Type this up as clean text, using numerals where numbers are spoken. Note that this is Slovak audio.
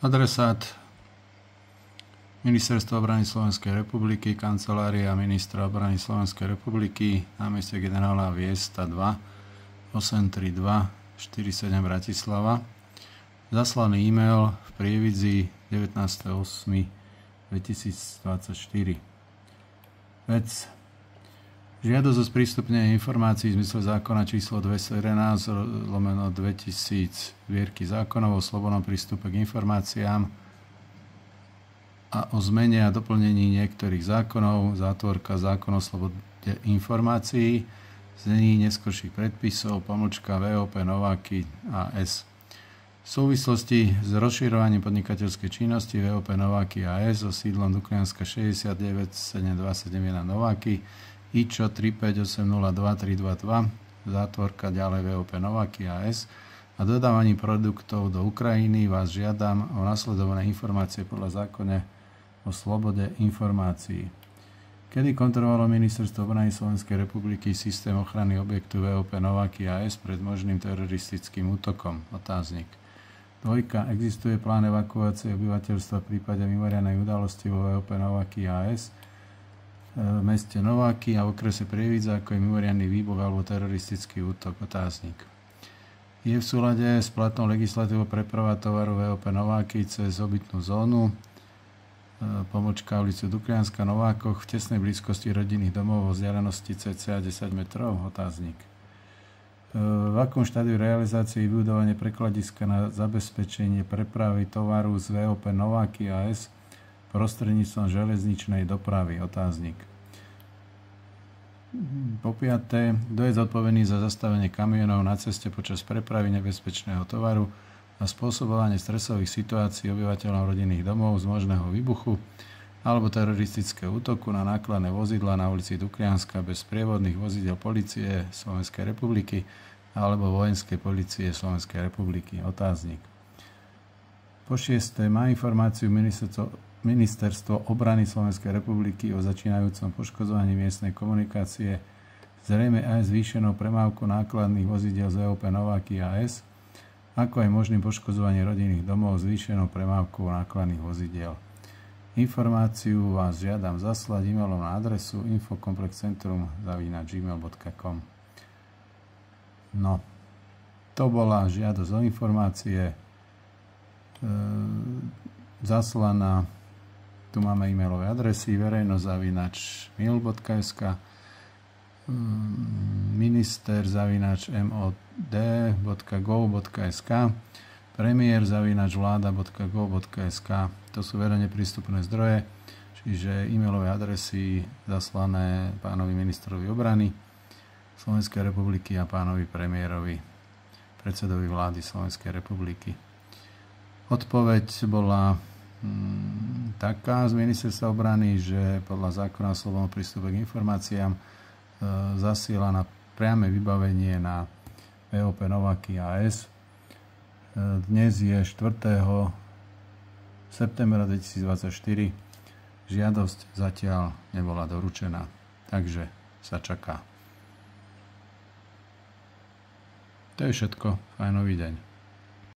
Adresát Ministerstvo obrany Slovenskej republiky, Kancelária ministra obrany Slovenskej republiky, námestie generála Viesta 2, 832 47 Bratislava. Zaslaný e-mail v Prievidzi 19.8.2024. Vec. Žiadosť o sprístupnenie informácií v zmysle zákona číslo 211/2000 zbierky zákonov o slobodnom prístupe k informáciám a o zmene a doplnení niektorých zákonov, zátvorka zákon o slobode informácií, znení neskorších predpisov, _VOP Nováky AS. V súvislosti s rozširovaním podnikateľskej činnosti VOP Nováky AS so sídlom Duklianska 69 7271 Nováky IČO 35802-322, zátvorka ďalej VOP Nováky AS a dodávaním produktov do Ukrajiny vás žiadam o nasledované informácie podľa zákona o slobode informácií. Kedy kontrolovalo Ministerstvo obrany Slovenskej republiky systém ochrany objektu VOP Nováky AS pred možným teroristickým útokom? Otáznik. 2. Existuje plán evakuácie obyvateľstva v prípade mimoriadnej udalosti vo VOP Nováky AS v meste Nováky a v okrese Prievidza, ako je mimoriadny výbuch alebo teroristický útok? Otáznik. Je v súlade s platnou legislatívou preprava tovaru VOP Nováky cez obytnú zónu ulicu Duklianska Novákoch v tesnej blízkosti rodinných domov vo vzdialenosti cca 10 metrov? Otáznik. V akom štádiu realizácie vybudovanie prekladiska na zabezpečenie prepravy tovaru z VOP Nováky AS prostredníctvom železničnej dopravy? Otáznik. Po 5. Kto je zodpovedný za zastavenie kamionov na ceste počas prepravy nebezpečného tovaru a spôsobovanie stresových situácií obyvateľom rodinných domov z možného výbuchu alebo teroristického útoku na nákladné vozidlá na ulici Duklianska bez sprievodných vozidel polície Slovenskej republiky alebo vojenskej polície Slovenskej republiky? Otáznik. Po 6. Má informáciu Ministerstvo obrany Slovenskej republiky o začínajúcom poškodzovaní miestnej komunikácie, zrejme aj zvýšenou premávkou nákladných vozidiel z VOP Nováky AS, ako aj možným poškodzovaním rodinných domov zvýšenou premávkou nákladných vozidiel. Informáciu vás žiadam zaslať e-mailom na adresu info.complexcentrum@gmail.com. No, to bola žiadosť o informácie zaslaná. Tu máme e-mailové adresy verejnosť@mil.sk, minister@mod.gov.sk, premiér@vláda.gov.sk. To sú verejne prístupné zdroje, čiže e-mailové adresy zaslané pánovi ministrovi obrany Slovenskej republiky a pánovi premiérovi, predsedovi vlády Slovenskej republiky. Odpoveď bola taká z Ministerstva obrany, že podľa zákona o slobodnom prístupe k informáciám zasiela na priame vybavenie na VOP Nováky AS. Dnes je 4. septembra 2024. Žiadosť zatiaľ nebola doručená, takže sa čaká. To je všetko. Fajnový deň.